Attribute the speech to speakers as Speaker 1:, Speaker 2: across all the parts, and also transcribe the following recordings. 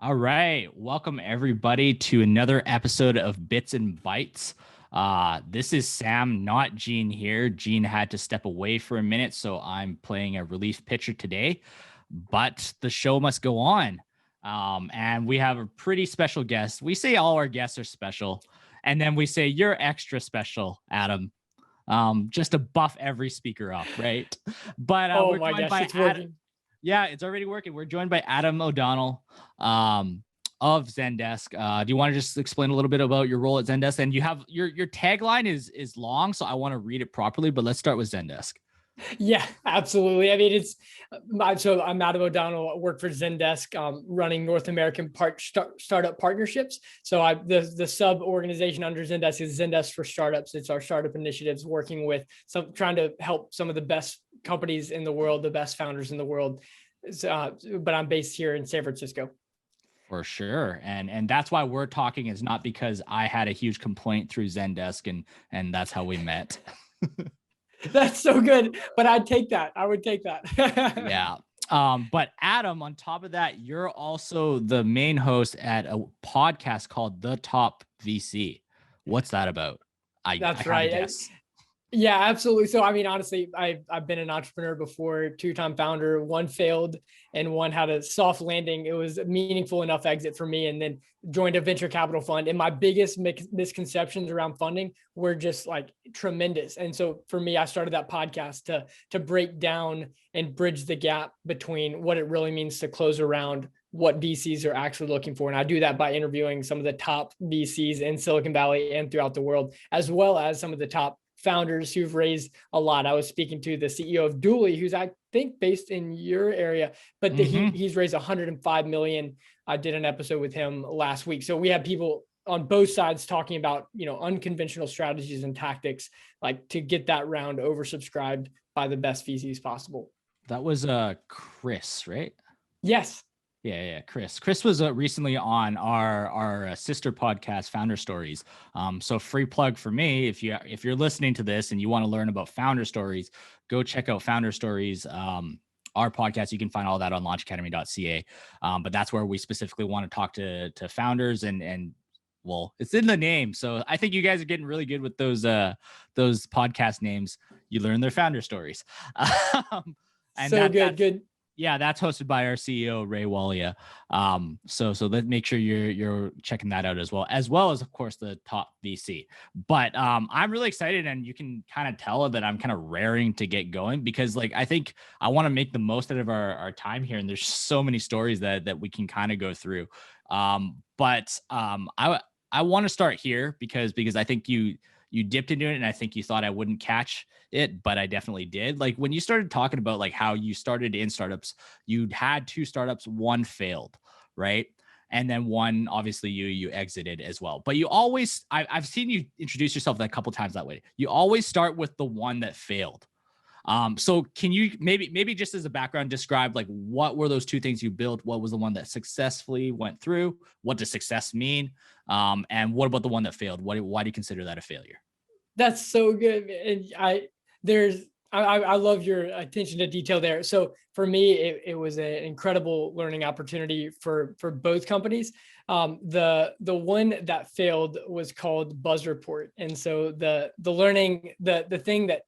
Speaker 1: All right. Welcome everybody to another episode of Bits and Bytes. This is Sam, not Gene here. Gene had to step away for a minute, so I'm playing a relief pitcher today. But the show must go on. And we have a pretty special guest. We say all our guests are special, and then we say you're extra special, Adam. Just to buff every speaker up, right? But
Speaker 2: Oh
Speaker 1: we're
Speaker 2: my
Speaker 1: joined
Speaker 2: gosh,
Speaker 1: by
Speaker 2: it's
Speaker 1: Adam.
Speaker 2: working.
Speaker 1: Yeah, it's already working. We're joined by Adam O'Donnell of Zendesk. Do you want to just explain a little bit about your role at Zendesk? And you have your tagline is long, so I want to read it properly. But let's start with Zendesk.
Speaker 2: Yeah, absolutely. I mean, I'm Adam O'Donnell. I work for Zendesk, running North American startup partnerships. The sub organization under Zendesk is Zendesk for Startups. It's our startup initiatives, working with trying to help some of the best companies in the world, the best founders in the world. But I'm based here in San Francisco.
Speaker 1: For sure. And that's why we're talking, is not because I had a huge complaint through Zendesk and that's how we met.
Speaker 2: That's so good. But I'd take that. I would take that.
Speaker 1: Yeah. But Adam, on top of that, you're also the main host at a podcast called The Top VC. What's that about?
Speaker 2: That's
Speaker 1: I
Speaker 2: right.
Speaker 1: guess.
Speaker 2: Yeah, absolutely. So, I mean, honestly, I've been an entrepreneur before, two-time founder, one failed and one had a soft landing. It was a meaningful enough exit for me, and then joined a venture capital fund. And my biggest misconceptions around funding were just like tremendous. And so for me, I started that podcast to break down and bridge the gap between what it really means to close around what VCs are actually looking for. And I do that by interviewing some of the top VCs in Silicon Valley and throughout the world, as well as some of the top founders who've raised a lot. I was speaking to the CEO of Dooley, who's I think based in your area, but he's raised 105 million. I did an episode with him last week. So we have people on both sides talking about, unconventional strategies and tactics, like to get that round oversubscribed by the best VCs possible.
Speaker 1: That was Chris, right?
Speaker 2: Yes.
Speaker 1: Yeah, Chris. Chris was recently on our sister podcast, Founder Stories. So free plug for me, if you're listening to this and you want to learn about founder stories, go check out Founder Stories. Our podcast, you can find all that on launchacademy.ca. But that's where we specifically want to talk to founders and well, it's in the name. So I think you guys are getting really good with those podcast names. You learn their founder stories.
Speaker 2: And so good.
Speaker 1: Yeah, that's hosted by our CEO Ray Walia. So let's make sure you're checking that out as well as of course the Top VC. But I'm really excited, and you can kind of tell that I'm kind of raring to get going, because like I think I want to make the most out of our time here, and there's so many stories that we can kind of go through. But I want to start here because I think you dipped into it, and I think you thought I wouldn't catch it, but I definitely did. Like when you started talking about like how you started in startups, you'd had two startups, one failed, right? And then one, obviously you exited as well. But you always, I've seen you introduce yourself a couple times that way. You always start with the one that failed. So can you maybe just as a background describe like what were those two things you built? What was the one that successfully went through? What does success mean? And what about the one that failed? Why do you consider that a failure?
Speaker 2: That's so good. And I love your attention to detail there. So for me, it was an incredible learning opportunity for both companies. The one that failed was called Buzz Report. And so the learning, the thing that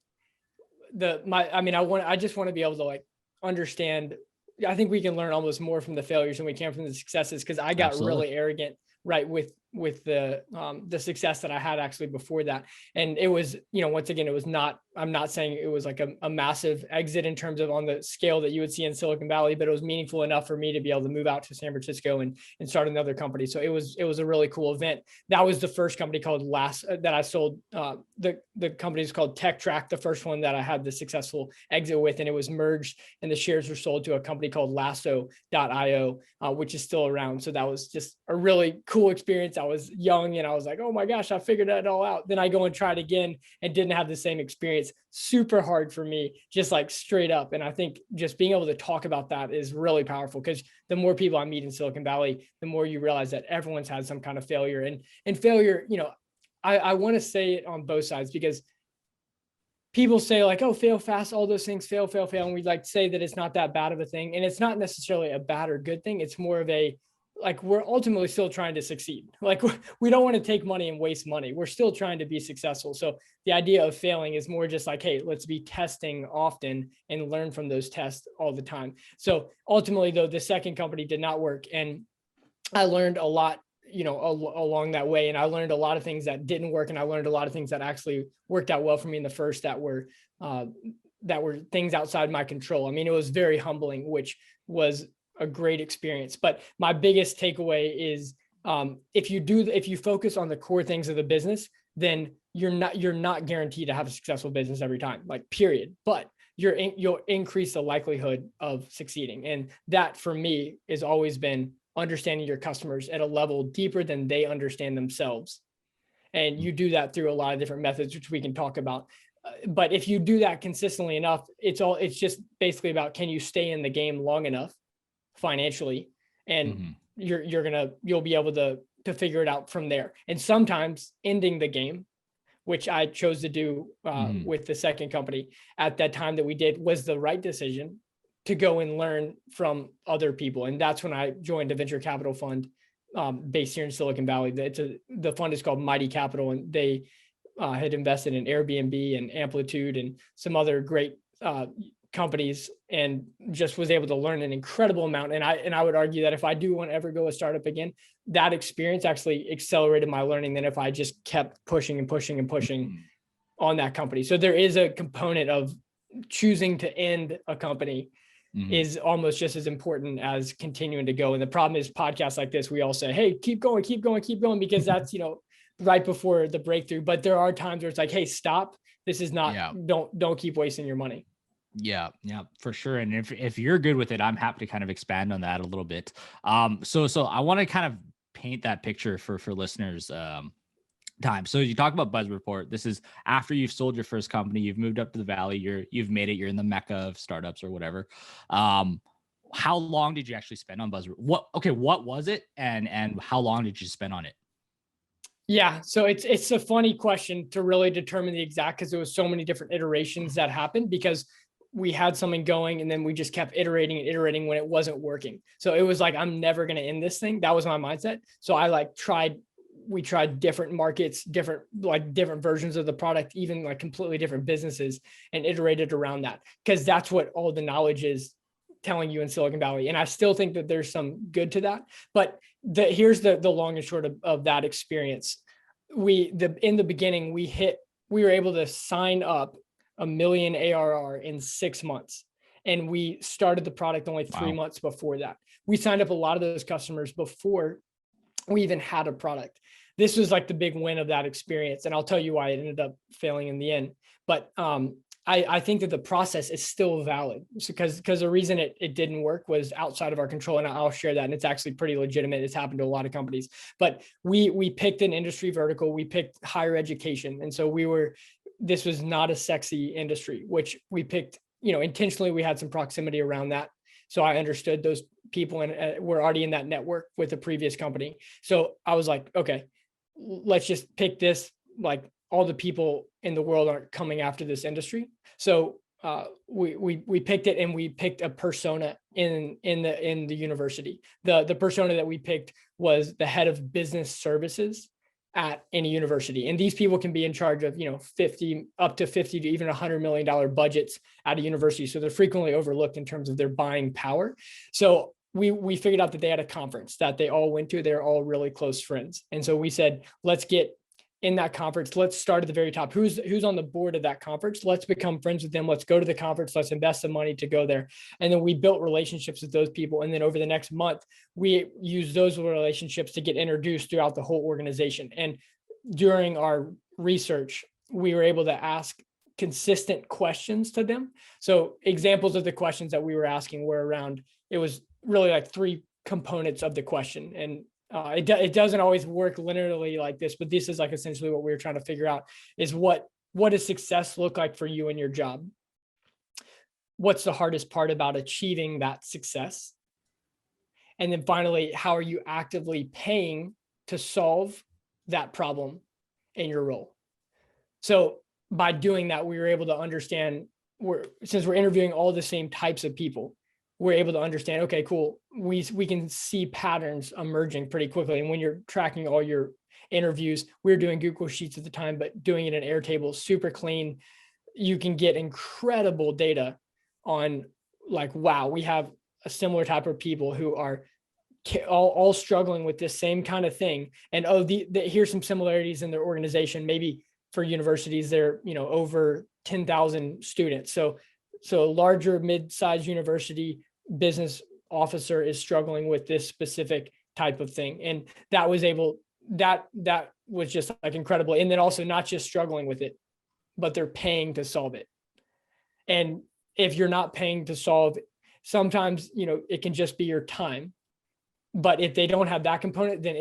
Speaker 2: I just want to be able to like understand. I think we can learn almost more from the failures than we can from the successes, because I got really arrogant, right, with the success that I had actually before that. And it was, once again, it was not, I'm not saying it was like a massive exit in terms of on the scale that you would see in Silicon Valley, but it was meaningful enough for me to be able to move out to San Francisco and start another company. So it was a really cool event. That was the first company called that I sold. The company is called Tech Track, the first one that I had the successful exit with, and it was merged and the shares were sold to a company called Lasso.io, which is still around. So that was just a really cool experience. I was young and I was like, oh my gosh, I figured that all out. Then I go and try it again and didn't have the same experience. Super hard for me, just like straight up. And I think just being able to talk about that is really powerful, because the more people I meet in Silicon Valley, the more you realize that everyone's had some kind of failure. And failure, I want to say it on both sides, because people say like, oh, fail fast, all those things, fail. And we like say that it's not that bad of a thing. And it's not necessarily a bad or good thing. It's more of a, like we're ultimately still trying to succeed. Like we don't want to take money and waste money. We're still trying to be successful. So the idea of failing is more just like, hey, let's be testing often and learn from those tests all the time. So ultimately though, the second company did not work. And I learned a lot, along that way. And I learned a lot of things that didn't work. And I learned a lot of things that actually worked out well for me in the first that were things outside my control. I mean, it was very humbling, which was a great experience. But my biggest takeaway is if you focus on the core things of the business, then you're not guaranteed to have a successful business every time, like period. But you'll increase the likelihood of succeeding. And that for me has always been understanding your customers at a level deeper than they understand themselves. And you do that through a lot of different methods, which we can talk about. But if you do that consistently enough, it's just basically about, can you stay in the game long enough financially, and you'll be able to figure it out from there. And sometimes ending the game, which I chose to do with the second company at that time that we did, was the right decision to go and learn from other people. And that's when I joined a venture capital fund based here in Silicon Valley. The fund is called Mighty Capital, and they had invested in Airbnb and Amplitude and some other great companies, and just was able to learn an incredible amount. And I would argue that if I do want to ever go a startup again, that experience actually accelerated my learning than if I just kept pushing and pushing and pushing on that company. So there is a component of choosing to end a company is almost just as important as continuing to go. And the problem is podcasts like this, we all say, hey, keep going, keep going, keep going, because that's, right before the breakthrough. But there are times where it's like, hey, stop. This is not, don't keep wasting your money.
Speaker 1: Yeah, for sure. And if you're good with it, I'm happy to kind of expand on that a little bit. So I want to kind of paint that picture for listeners time. So you talk about Buzz Report. This is after you've sold your first company, you've moved up to the Valley, you've made it, you're in the mecca of startups or whatever. How long did you actually spend on Buzz? What was it, and how long did you spend on it?
Speaker 2: Yeah, so it's a funny question to really determine the exact, because there was so many different iterations that happened, because we had something going and then we just kept iterating and iterating when it wasn't working. So it was like, I'm never going to end this thing. That was my mindset. So we tried different markets, different versions of the product, even like completely different businesses, and iterated around that, because that's what all the knowledge is telling you in Silicon Valley. And I still think that there's some good to that. But here's the long and short of that experience. In the beginning, we were able to sign up 1 million ARR in 6 months. And we started the product only 3 months before that. We signed up a lot of those customers before we even had a product. This was like the big win of that experience. And I'll tell you why it ended up failing in the end. But I think that the process is still valid, because the reason it didn't work was outside of our control. And I'll share that. And it's actually pretty legitimate. It's happened to a lot of companies. But we picked an industry vertical. We picked higher education. And so this was not a sexy industry, which we picked, intentionally. We had some proximity around that. So I understood those people, and we're already in that network with the previous company. So I was like, okay, let's just pick this. Like, all the people in the world aren't coming after this industry. So we picked it, and we picked a persona in the university. The persona that we picked was the head of business services at any university. And these people can be in charge of, up to 50 to even $100 million budgets at a university. So they're frequently overlooked in terms of their buying power. So we figured out that they had a conference that they all went to. They're all really close friends. And so we said, let's get in that conference. Let's start at the very top. Who's on the board of that conference? Let's become friends with them. Let's go to the conference. Let's invest some money to go there. And then we built relationships with those people. And then over the next month, we used those relationships to get introduced throughout the whole organization. And during our research, we were able to ask consistent questions to them. So examples of the questions that we were asking were around, it was really like 3 components of the question. And it doesn't always work linearly like this, but this is like essentially what we were trying to figure out is what does success look like for you in your job? What's the hardest part about achieving that success? And then finally, how are you actively paying to solve that problem in your role? So by doing that, we were able to understand, since we're interviewing all the same types of people, we're able to understand, okay, cool. We can see patterns emerging pretty quickly. And when you're tracking all your interviews, we were doing Google Sheets at the time, but doing it in Airtable, super clean. You can get incredible data on like, wow, we have a similar type of people who are all struggling with this same kind of thing. And here's some similarities in their organization. Maybe for universities, they're, over 10,000 students. So a larger mid-sized university business officer is struggling with this specific type of thing. And that was just like incredible. And then also not just struggling with it, but they're paying to solve it. And if you're not paying to solve, sometimes, it can just be your time. But if they don't have that component, then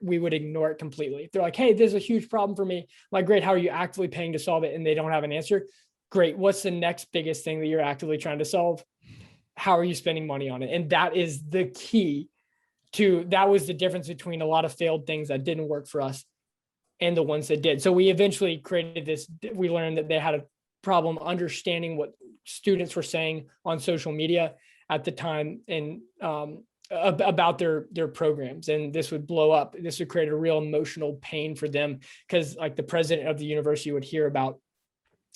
Speaker 2: we would ignore it completely. If they're like, hey, there's a huge problem for me. I'm like, great, how are you actively paying to solve it? And they don't have an answer. Great. What's the next biggest thing that you're actively trying to solve? How are you spending money on it? And that is the key that was the difference between a lot of failed things that didn't work for us and the ones that did. So we eventually created this. We learned that they had a problem understanding what students were saying on social media at the time and about their programs. And this would blow up. This would create a real emotional pain for them because like the president of the university would hear about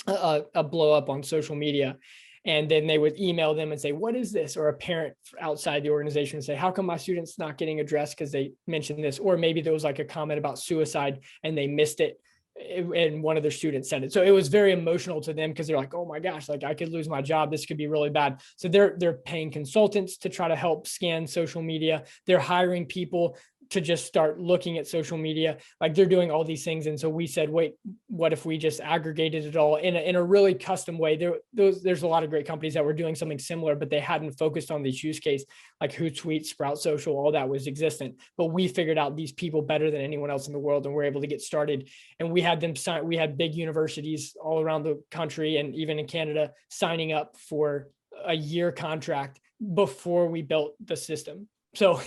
Speaker 2: a blow up on social media. And then they would email them and say, what is this? Or a parent outside the organization would say, how come my student's not getting addressed because they mentioned this? Or maybe there was like a comment about suicide and they missed it and one of their students sent it. So it was very emotional to them because they're like, oh my gosh, like I could lose my job. This could be really bad. So they're paying consultants to try to help scan social media. They're hiring people to just start looking at social media. Like they're doing all these things. And so we said, wait, what if we just aggregated it all in a really custom way? There's a lot of great companies that were doing something similar, but they hadn't focused on this use case, like Hootsuite, Sprout Social, all that was existent. But we figured out these people better than anyone else in the world, and we're able to get started. And we had them sign. We had big universities all around the country and even in Canada signing up for a year contract before we built the system. So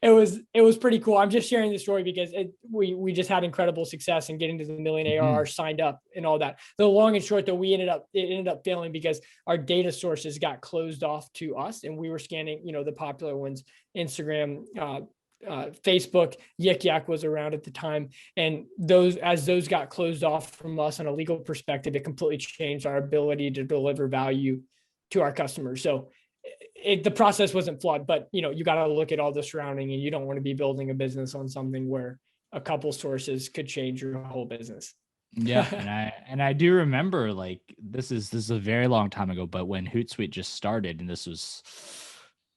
Speaker 2: it was pretty cool. I'm just sharing the story because we just had incredible success in getting to the million ARR signed up and all that. The long and short though, it ended up failing because our data sources got closed off to us, and we were scanning, the popular ones, Instagram, Facebook, Yik Yak was around at the time. And as those got closed off from us on a legal perspective, it completely changed our ability to deliver value to our customers. So the process wasn't flawed, but you got to look at all the surrounding, and you don't want to be building a business on something where a couple sources could change your whole business.
Speaker 1: Yeah. and I do remember, like, this is a very long time ago, but when Hootsuite just started, and this was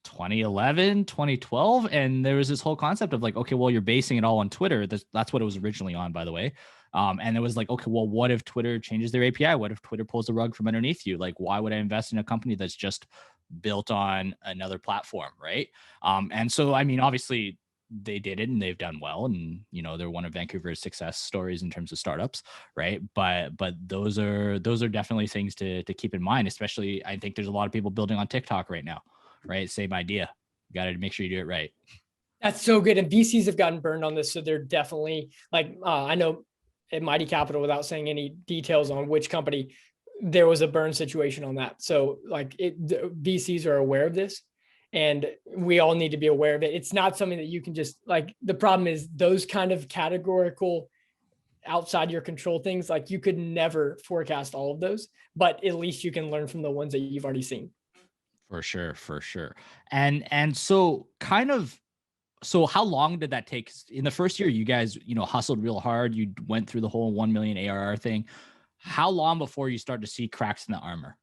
Speaker 1: 2011, 2012, and there was this whole concept of like, okay, well, you're basing it all on Twitter. That's what it was originally on, by the way. And it was like, okay, well, what if Twitter changes their API? What if Twitter pulls the rug from underneath you? Like, why would I invest in a company that's just built on another platform, right? And so, I mean, obviously they did it and they've done well, and they're one of Vancouver's success stories in terms of startups, right? But those are definitely things to keep in mind. Especially, I think there's a lot of people building on TikTok right now, right? Same idea. You got to make sure you do it right.
Speaker 2: That's so good. And VCs have gotten burned on this, so they're definitely like, I know at Mighty Capital, without saying any details on which company, there was a burn situation on that. So like VCs are aware of this, and we all need to be aware of it. It's not something that you can just like, the problem is those kind of categorical outside your control things, like you could never forecast all of those, but at least you can learn from the ones that you've already seen.
Speaker 1: For sure. And so so how long did that take? In the first year, you guys, hustled real hard. You went through the whole 1 million ARR thing. How long before you start to see cracks in the armor?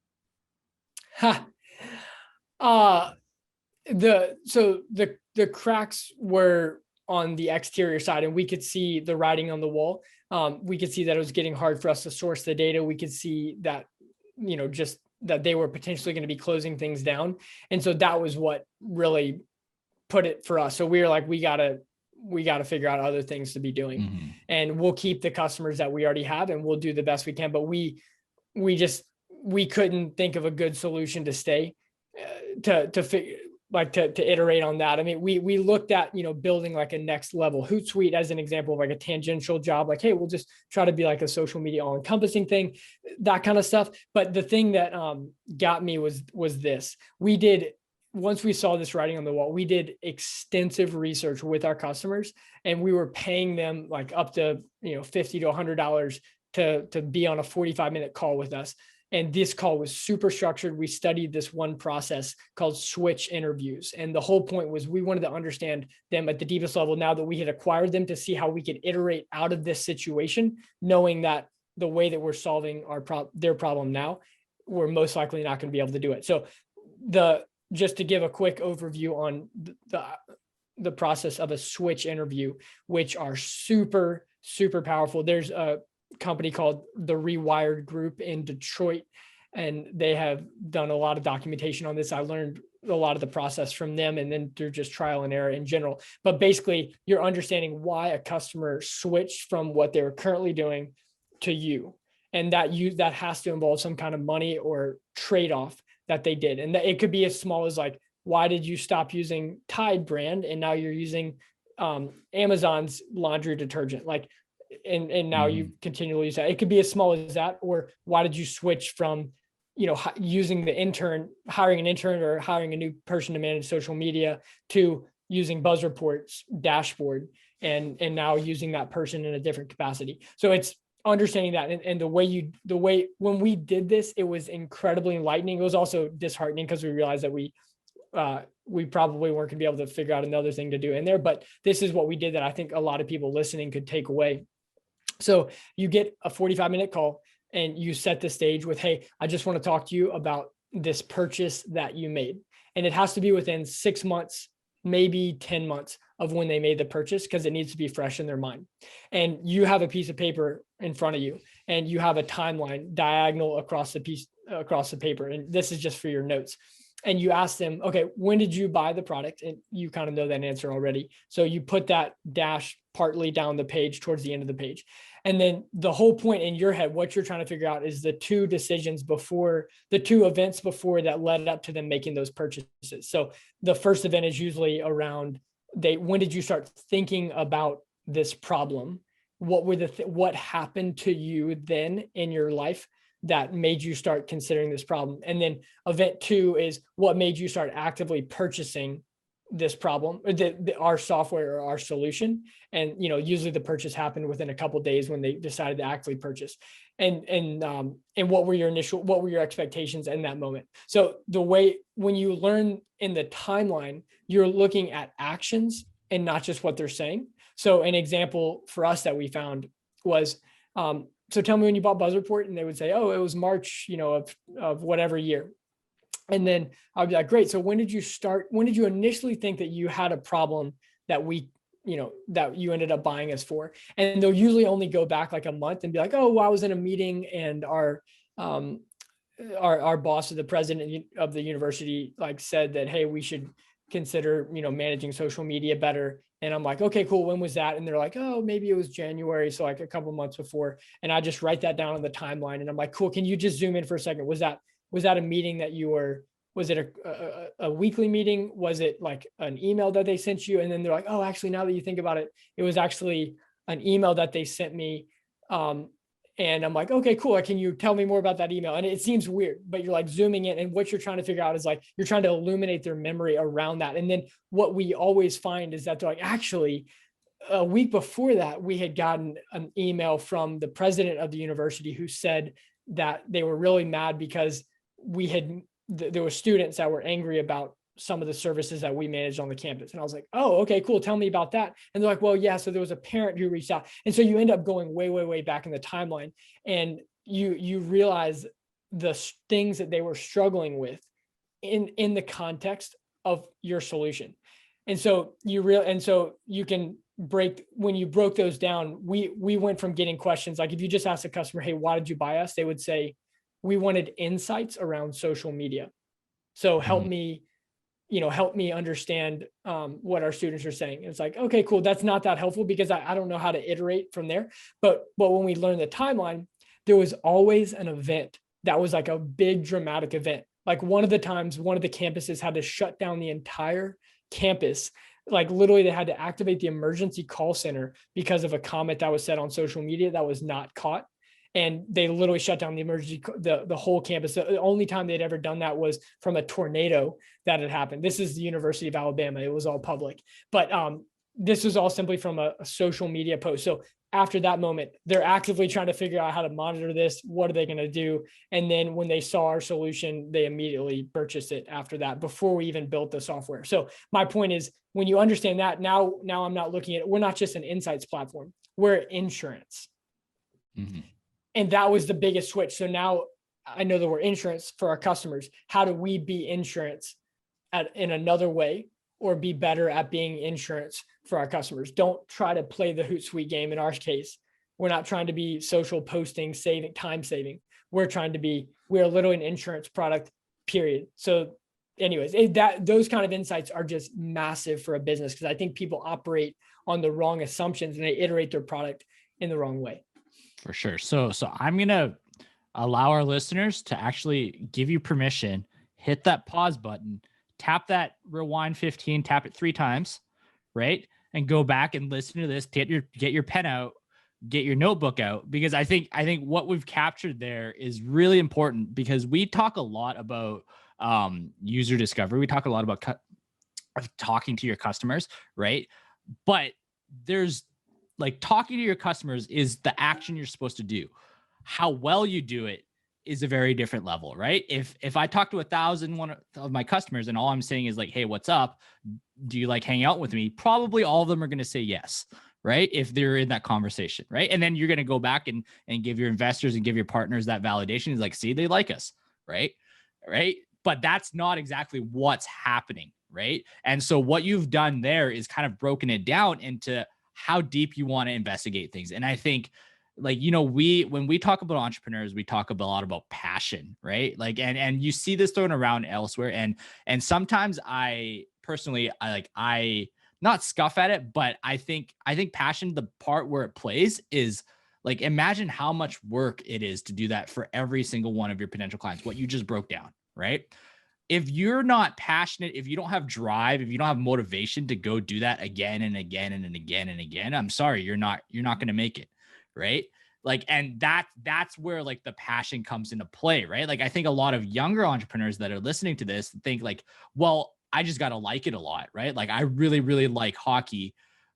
Speaker 2: The cracks were on the exterior side, and we could see the writing on the wall. We could see that it was getting hard for us to source the data. We could see that, just that they were potentially going to be closing things down. And so that was what really put it for us. So we were like, we got to figure out other things to be doing, and we'll keep the customers that we already have, and we'll do the best we can. But we couldn't think of a good solution to stay, to iterate on that. I mean, we looked at, building like a next level Hootsuite as an example of like a tangential job, like, hey, we'll just try to be like a social media all encompassing thing, that kind of stuff. But the thing that got me was this. We did once we saw this writing on the wall, we did extensive research with our customers, and we were paying them like up to, $50 to $100 to be on a 45-minute call with us. And this call was super structured. We studied this one process called switch interviews. And the whole point was we wanted to understand them at the deepest level now that we had acquired them, to see how we could iterate out of this situation, knowing that the way that we're solving their problem now, we're most likely not going to be able to do it. So just to give a quick overview on the process of a switch interview, which are super, super powerful. There's a company called the Rewired Group in Detroit, and they have done a lot of documentation on this. I learned a lot of the process from them, and then through just trial and error in general. But basically, you're understanding why a customer switched from what they were currently doing to you, and that has to involve some kind of money or trade-off that they did. And that it could be as small as like, why did you stop using Tide brand and now you're using Amazon's laundry detergent? Like, and now you continually use that. It could be as small as that. Or why did you switch from, using hiring an intern or hiring a new person to manage social media, to using Buzz Report's dashboard and now using that person in a different capacity. So it's understanding that, and the way when we did this, it was incredibly enlightening. It was also disheartening because we realized that we probably weren't going to be able to figure out another thing to do in there. But this is what we did that I think a lot of people listening could take away. So you get a 45-minute call and you set the stage with, hey, I just want to talk to you about this purchase that you made. And it has to be within 6 months, maybe 10 months of when they made the purchase, because it needs to be fresh in their mind. And you have a piece of paper in front of you, and you have a timeline diagonal across the paper. And this is just for your notes. And you ask them, okay, when did you buy the product? And you kind of know that answer already. So you put that dash partly down the page towards the end of the page. And then the whole point in your head, what you're trying to figure out is the two events before that led up to them making those purchases. So the first event is usually around when did you start thinking about this problem? What happened to you then in your life that made you start considering this problem? And then event 2 is what made you start actively purchasing this problem, our software or our solution. And usually the purchase happened within a couple of days when they decided to actively purchase. And what were your expectations in that moment? So when you learn in the timeline, you're looking at actions and not just what they're saying. So an example for us that we found was, so tell me when you bought Buzz Report, and they would say, oh, it was March, of whatever year. And then I'd be like, great. So when did you initially think that you had a problem that that you ended up buying us for? And they'll usually only go back like a month and be like, oh, well, I was in a meeting and our boss, or the president of the university, like said that, hey, we should consider, managing social media better. And I'm like, okay, cool. When was that? And they're like, oh, maybe it was January. So like a couple months before. And I just write that down on the timeline. And I'm like, cool. Can you just zoom in for a second? Was that a meeting that was it a weekly meeting? Was it like an email that they sent you? And then they're like, oh, actually, now that you think about it, it was actually an email that they sent me. And I'm like, okay, cool. Can you tell me more about that email? And it seems weird, but you're like zooming in, and what you're trying to figure out is like, you're trying to illuminate their memory around that. And then what we always find is that they're like, actually, a week before that, we had gotten an email from the president of the university who said that they were really mad because there were students that were angry about some of the services that we managed on the campus. And I was like, oh, okay, cool. Tell me about that. And they're like, well, yeah. So there was a parent who reached out. And so you end up going way, way, way back in the timeline. And you realize the things that they were struggling with in the context of your solution. And so you can when you broke those down, we went from getting questions. Like if you just ask a customer, hey, why did you buy us? They would say, we wanted insights around social media. So help me understand what our students are saying. And it's like, okay, cool. That's not that helpful because I don't know how to iterate from there. But when we learned the timeline, there was always an event that was like a big dramatic event. Like one of the times, one of the campuses had to shut down the entire campus. Like literally they had to activate the emergency call center because of a comment that was said on social media that was not caught. and they literally shut down the emergency, the whole campus. The only time they'd ever done that was from a tornado that had happened. This is the University of Alabama. It was all public, but this was all simply from a social media post. So after that moment, they're actively trying to figure out how to monitor this. What are they going to do? And then when they saw our solution, they immediately purchased it after that, before we even built the software. So my point is, when you understand that, now I'm not looking at it, we're not just an insights platform, we're insurance.
Speaker 1: Mm-hmm.
Speaker 2: And that was the biggest switch. So now I know that we're insurance for our customers. How do we be insurance in another way, or be better at being insurance for our customers? Don't try to play the Hootsuite game. In our case, we're not trying to be social posting, time saving. We're literally an insurance product, period. So anyways, those kind of insights are just massive for a business, because I think people operate on the wrong assumptions and they iterate their product in the wrong way.
Speaker 1: For sure. So I'm going to allow our listeners to actually give you permission, hit that pause button, tap that rewind 15, tap it 3 times, right? And go back and listen to this, get your pen out, get your notebook out, because I think what we've captured there is really important, because we talk a lot about user discovery. We talk a lot about talking to your customers, right? But there's like, talking to your customers is the action you're supposed to do. How well you do it is a very different level, right? If I talk to 1,001 of my customers and all I'm saying is like, hey, what's up? Do you like hang out with me? Probably all of them are going to say yes, right? If they're in that conversation, right? And then you're going to go back and give your investors and give your partners that validation. Is like, see, they like us, right? Right. But that's not exactly what's happening, right? And so what you've done there is kind of broken it down into how deep you want to investigate things. And I think, like, you know, when we talk about entrepreneurs, we talk a lot about passion, right? Like, and you see this thrown around elsewhere. And sometimes I personally, I not scoff at it, but I think passion, the part where it plays is like, imagine how much work it is to do that for every single one of your potential clients, what you just broke down, right? If you're not passionate, if you don't have drive, if you don't have motivation to go do that again and again and again and again, I'm sorry, you're not going to make it, right? Like, and that's where like the passion comes into play, right? Like, I think a lot of younger entrepreneurs that are listening to this think like, well, I just got to like it a lot, right? Like, I really, really like hockey.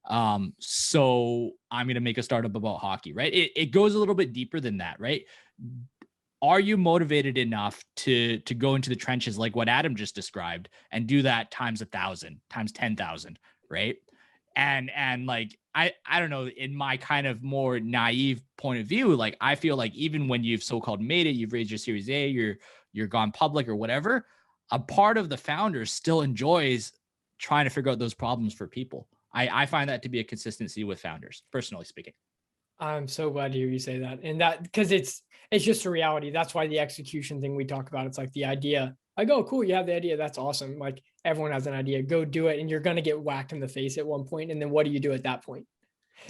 Speaker 1: So I'm going to make a startup about hockey, right? It goes a little bit deeper than that, right? Are you motivated enough to go into the trenches like what Adam just described and do that times 1,000, times 10,000, right? And like, I don't know, in my kind of more naive point of view, like, I feel like even when you've so-called made it, you've raised your Series A, you're gone public or whatever, a part of the founder still enjoys trying to figure out those problems for people. I find that to be a consistency with founders, personally speaking.
Speaker 2: I'm so glad to hear you say that. And that, because it's just a reality. That's why the execution thing we talk about, it's like the idea. I go, cool, you have the idea. That's awesome. Like, everyone has an idea. Go do it. And you're going to get whacked in the face at one point. And then what do you do at that point?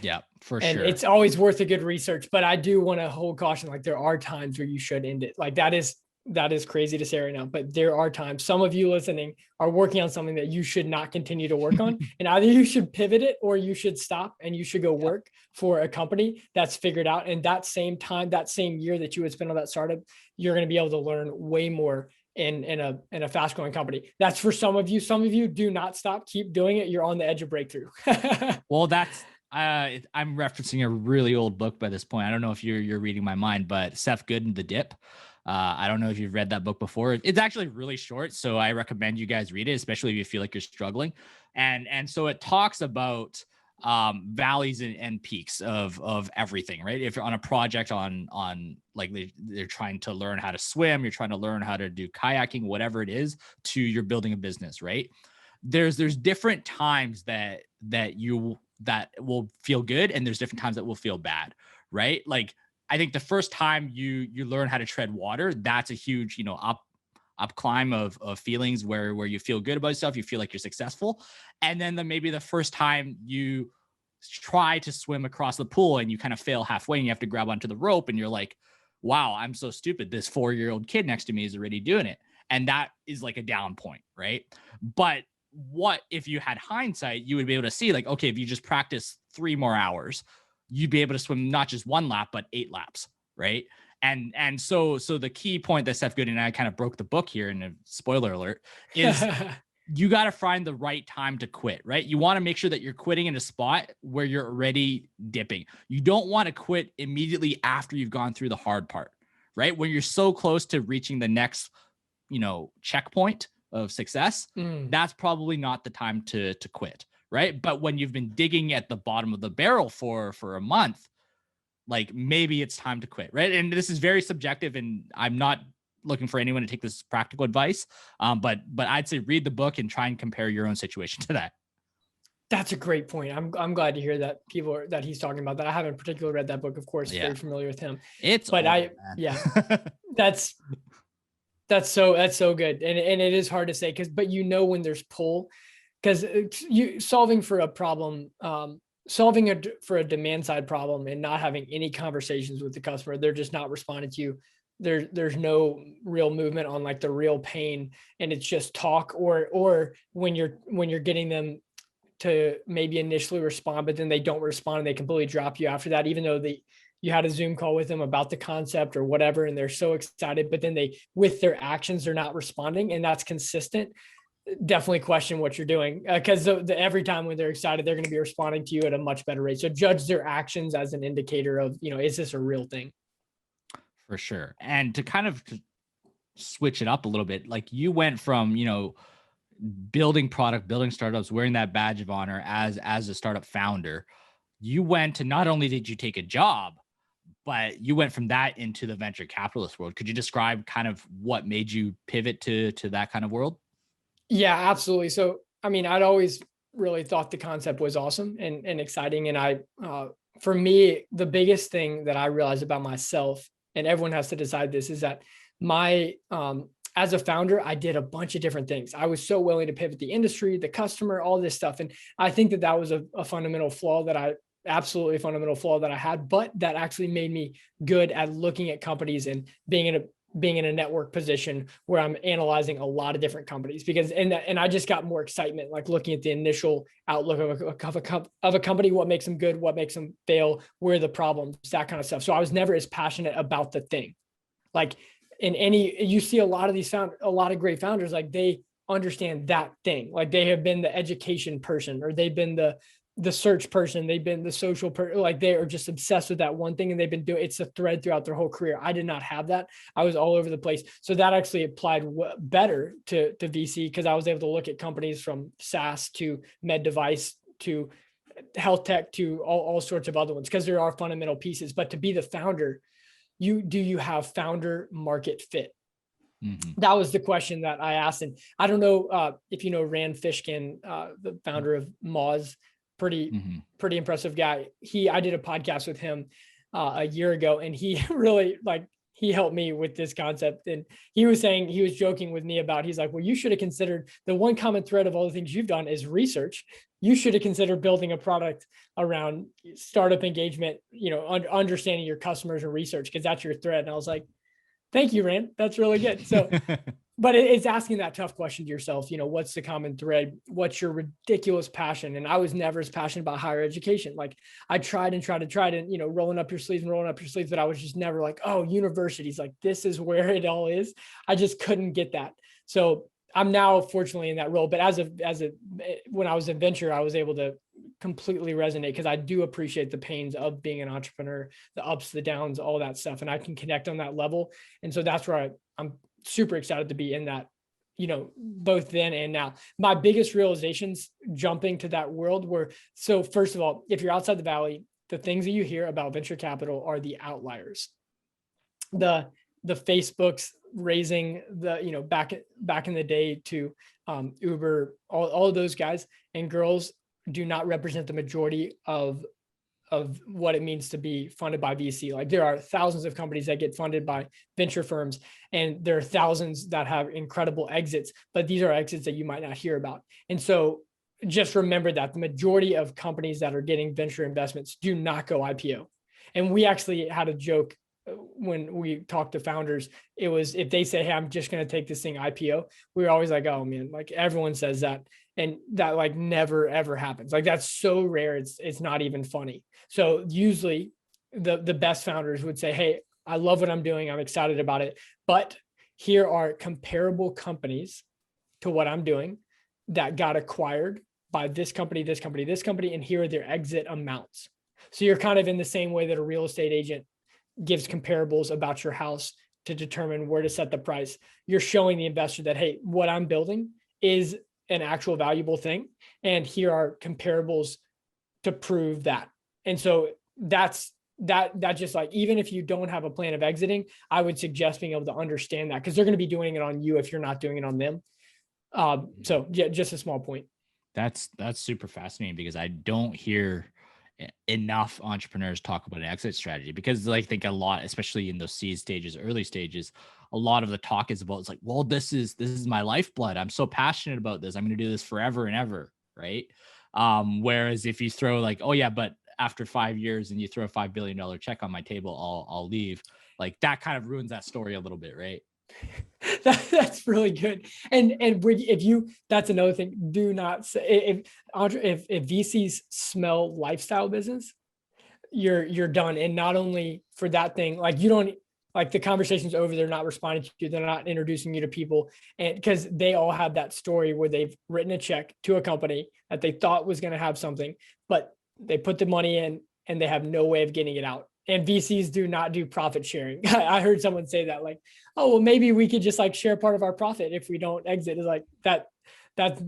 Speaker 1: Yeah, for
Speaker 2: and
Speaker 1: sure.
Speaker 2: It's always worth a good research. But I do want to hold caution. Like, there are times where you should end it. Like, that is crazy to say right now, but there are times some of you listening are working on something that you should not continue to work on. And either you should pivot it or you should stop and you should go work for a company that's figured out. And that same time, that same year that you would spend on that startup, you're going to be able to learn way more in a fast growing company. That's for some of you. Some of you do not stop, keep doing it. You're on the edge of breakthrough.
Speaker 1: Well, that's, I'm referencing a really old book by this point. I don't know if you're reading my mind, but Seth Godin, The Dip. I don't know if you've read that book before. It's actually really short, so I recommend you guys read it, especially if you feel like you're struggling. And so it talks about valleys and peaks of everything, right? If you're on a project on like they're trying to learn how to swim, you're trying to learn how to do kayaking, whatever it is, to you're building a business, right? There's different times that will feel good, and there's different times that will feel bad, right? Like, I think the first time you learn how to tread water, that's a huge, up climb of feelings where you feel good about yourself, you feel like you're successful. And then maybe the first time you try to swim across the pool and you kind of fail halfway and you have to grab onto the rope and you're like, wow, I'm so stupid. This 4-year-old kid next to me is already doing it. And that is like a down point, right? But what if you had hindsight, you would be able to see like, okay, if you just practice 3 more hours, you'd be able to swim not just 1 lap, but 8 laps, right? And so the key point that Seth Godin and I kind of broke the book here, and a spoiler alert, is you got to find the right time to quit, right? You want to make sure that you're quitting in a spot where you're already dipping. You don't want to quit immediately after you've gone through the hard part, right? When you're so close to reaching the next, checkpoint of success, that's probably not the time to quit, right? But when you've been digging at the bottom of the barrel for a month, like maybe it's time to quit, right? And this is very subjective, and I'm not looking for anyone to take this practical advice. But I'd say read the book and try and compare your own situation to that.
Speaker 2: That's a great point. I'm glad to hear that that he's talking about that. I haven't particularly read that book, of course, very familiar with him.
Speaker 1: But old,
Speaker 2: that's so good. And it is hard to say but when there's pull, because you solving for a problem, for a demand side problem and not having any conversations with the customer, they're just not responding to you. There's no real movement on like the real pain, and it's just talk, or when you're getting them to maybe initially respond, but then they don't respond and they completely drop you after that, even though you had a Zoom call with them about the concept or whatever, and they're so excited, but then with their actions, they're not responding, and that's consistent. Definitely question what you're doing, because every time when they're excited, they're going to be responding to you at a much better rate. So judge their actions as an indicator of, is this a real thing?
Speaker 1: For sure. And to kind of switch it up a little bit, like you went from, building product, building startups, wearing that badge of honor as a startup founder, you went to, not only did you take a job, but you went from that into the venture capitalist world. Could you describe kind of what made you pivot to that kind of world?
Speaker 2: Yeah, absolutely. So, I mean, I'd always really thought the concept was awesome and exciting. And for me, the biggest thing that I realized about myself, and everyone has to decide this, is that as a founder, I did a bunch of different things. I was so willing to pivot the industry, the customer, all this stuff. And I think that was a fundamental flaw that I had, but that actually made me good at looking at companies and being in a network position where I'm analyzing a lot of different companies, and I just got more excitement, like looking at the initial outlook of a company, what makes them good, what makes them fail, where are the problems, that kind of stuff. So I was never as passionate about the thing. Like you see a lot of great founders, like they understand that thing. Like they have been the education person, or they've been the search person, they've been the social person, like they are just obsessed with that one thing, and they've been doing it's a thread throughout their whole career. I did not have that. I was all over the place. So that actually applied better to VC, because I was able to look at companies from SaaS to med device to health tech to all sorts of other ones, because there are fundamental pieces. But to be the founder, do you have founder market fit? Mm-hmm. That was the question that I asked. And I don't know if you know Rand Fishkin, the founder of Moz, pretty impressive guy. I did a podcast with him a year ago, and he really he helped me with this concept. And he was joking with me about, he's like, well, you should have considered, the one common thread of all the things you've done is research. You should have considered building a product around startup engagement, understanding your customers and research, because that's your thread. And I was like, thank you, Rand. That's really good. So, but it's asking that tough question to yourself, what's the common thread? What's your ridiculous passion? And I was never as passionate about higher education. Like I tried and, rolling up your sleeves, but I was just never like, oh, universities, like this is where it all is. I just couldn't get that. So I'm now fortunately in that role, but when I was in venture, I was able to completely resonate, because I do appreciate the pains of being an entrepreneur, the ups, the downs, all that stuff. And I can connect on that level. And so that's where I'm super excited to be in that, both then and now. My biggest realizations jumping to that world were, so first of all, if you're outside the Valley, the things that you hear about venture capital are the outliers. The Facebooks raising the, back in the day to Uber, all of those guys and girls do not represent the majority of what it means to be funded by VC. Like there are thousands of companies that get funded by venture firms, and there are thousands that have incredible exits, but these are exits that you might not hear about. And so just remember that the majority of companies that are getting venture investments do not go IPO. And we actually had a joke when we talked to founders. It was, if they say, hey, I'm just going to take this thing IPO, we were always like, oh man, like everyone says that. And that like never, ever happens. Like that's so rare. It's not even funny. So usually the best founders would say, hey, I love what I'm doing. I'm excited about it. But here are comparable companies to what I'm doing that got acquired by this company, this company, this company, and here are their exit amounts. So you're kind of in the same way that a real estate agent gives comparables about your house to determine where to set the price. You're showing the investor that, hey, what I'm building is an actual valuable thing. And here are comparables to prove that. And so that's just like, even if you don't have a plan of exiting, I would suggest being able to understand that, because they're going to be doing it on you if you're not doing it on them. So yeah, just a small point.
Speaker 1: That's super fascinating, because I don't hear enough entrepreneurs talk about an exit strategy, because like, I think a lot, especially in those seed stages, early stages, a lot of the talk is about, it's like, well, this is my lifeblood. I'm so passionate about this. I'm going to do this forever and ever. Right. Whereas if you throw like, oh yeah, but after 5 years and you throw a $5 billion check on my table, I'll leave. Like, that kind of ruins that story a little bit. Right.
Speaker 2: That's really good. And if you, that's another thing. Do not say, if VCs smell lifestyle business, you're done. And not only for that thing, like, you don't, like, the conversation's over, they're not responding to you, they're not introducing you to people, and because they all have that story where they've written a check to a company that they thought was going to have something, but they put the money in and they have no way of getting it out. And VCs do not do profit sharing. I heard someone say that, like, oh, well, maybe we could just like share part of our profit if we don't exit. Is like, that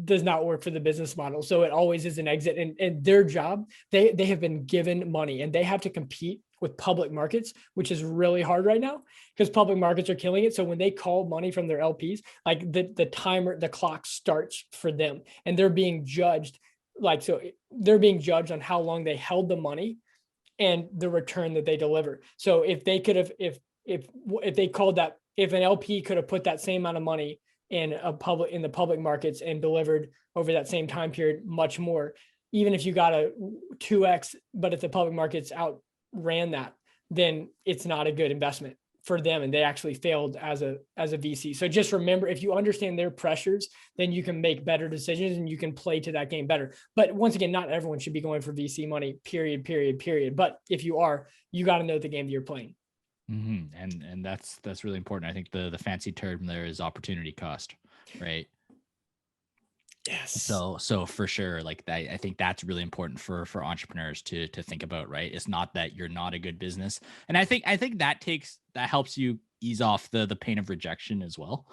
Speaker 2: does not work for the business model. So it always is an exit. And their job, they have been given money and they have to compete with public markets, which is really hard right now because public markets are killing it. So when they call money from their LPs, like, the timer, the clock starts for them, and they're being judged. Like, so they're being judged on how long they held the money and the return that they deliver. So if they could have, if they called that, if an LP could have put that same amount of money in the public markets and delivered over that same time period much more, even if you got a 2x, but if the public markets outran that, then it's not a good investment for them, and they actually failed as a VC. So just remember, if you understand their pressures, then you can make better decisions and you can play to that game better. But once again, not everyone should be going for VC money, period. But if you are, you got to know the game that you're playing.
Speaker 1: Mm-hmm. And that's really important. I think the fancy term there is opportunity cost, right?
Speaker 2: Yes.
Speaker 1: So for sure, like, I think that's really important for entrepreneurs to think about, right? It's not that you're not a good business. And I think that helps you ease off the pain of rejection as well,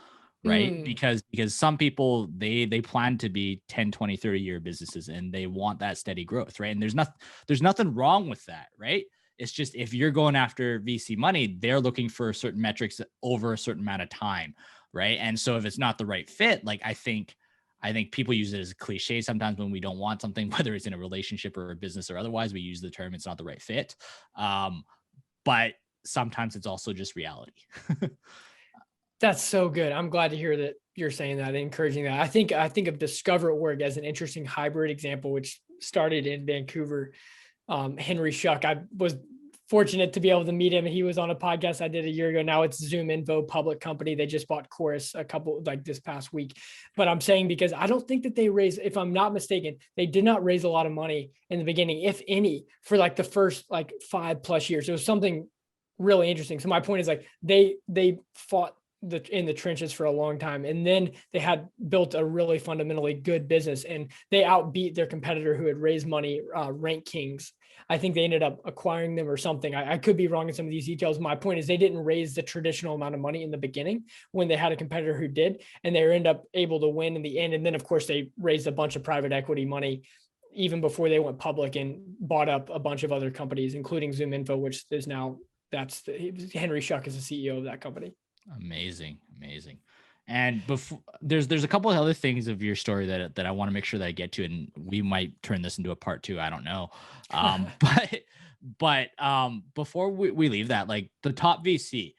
Speaker 1: right? Because some people, they plan to be 10, 20, 30-year businesses and they want that steady growth, right? And there's nothing wrong with that, right? It's just, if you're going after VC money, they're looking for certain metrics over a certain amount of time, right? And so if it's not the right fit, like, I think people use it as a cliche sometimes when we don't want something, whether it's in a relationship or a business or otherwise, we use the term, it's not the right fit. But sometimes it's also just reality.
Speaker 2: That's so good. I'm glad to hear that you're saying that, encouraging that. I think of Discover@Work as an interesting hybrid example, which started in Vancouver. Henry Schuck, I was fortunate to be able to meet him. He was on a podcast I did a year ago. Now it's ZoomInfo, public company. They just bought Chorus this past week. But I'm saying, because I don't think that they raised, if I'm not mistaken, they did not raise a lot of money in the beginning, if any, for like the first 5+ years. It was something really interesting. So my point is, like, they fought in the trenches for a long time, and then they had built a really fundamentally good business, and they outbeat their competitor who had raised money, Rank Kings. I think they ended up acquiring them or something. I could be wrong in some of these details. My point is, they didn't raise the traditional amount of money in the beginning when they had a competitor who did, and they ended up able to win in the end. And then of course they raised a bunch of private equity money even before they went public and bought up a bunch of other companies, including ZoomInfo, which is now, Henry Schuck is the CEO of that company.
Speaker 1: Amazing. And before, there's a couple of other things of your story that I want to make sure that I get to, and we might turn this into a part 2. I don't know. But before we leave that, like, the top VC,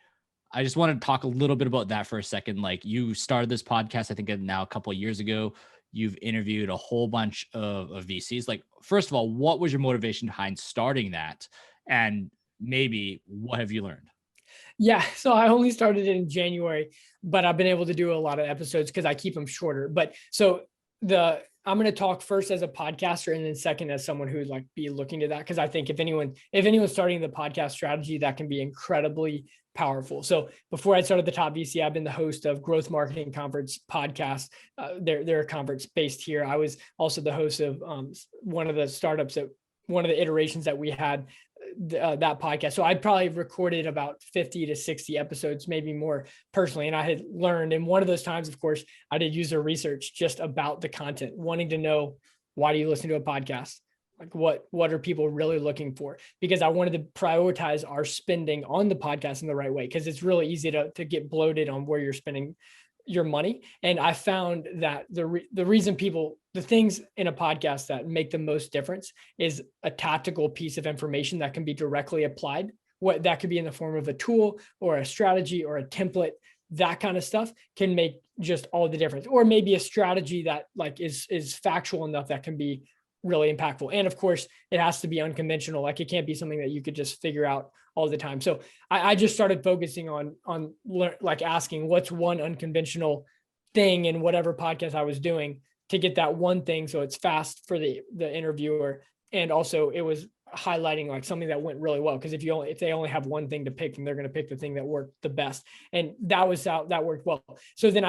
Speaker 1: I just want to talk a little bit about that for a second. Like, you started this podcast, I think now a couple of years ago. You've interviewed a whole bunch of VCs. Like, first of all, what was your motivation behind starting that? And maybe what have you learned?
Speaker 2: Yeah, so I only started in January, but I've been able to do a lot of episodes because I keep them shorter. But so going to talk first as a podcaster and then second as someone who'd like be looking to that. Cause I think if anyone's starting the podcast strategy, that can be incredibly powerful. So before I started the Top VC, I've been the host of Growth Marketing Conference podcast. They're a conference based here. I was also the host of one of the startups that one of the iterations that we had that podcast. So I probably recorded about 50 to 60 episodes, maybe more personally. And I had learned, and one of those times, of course, I did user research just about the content, wanting to know, why do you listen to a podcast? Like what are people really looking for? Because I wanted to prioritize our spending on the podcast in the right way. Because it's really easy to get bloated on where you're spending your money. And I found that the reason the things in a podcast that make the most difference is a tactical piece of information that can be directly applied. What that could be in the form of a tool or a strategy or a template, that kind of stuff can make just all the difference. Or maybe a strategy that like is factual enough that can be really impactful. And of course, it has to be unconventional. Like it can't be something that you could just figure out all the time. So I just started focusing on like asking what's one unconventional thing in whatever podcast I was doing to get that one thing. So it's fast for the interviewer. And also it was highlighting like something that went really well. Because if they only have one thing to pick, then they're going to pick the thing that worked the best. And that worked well. So then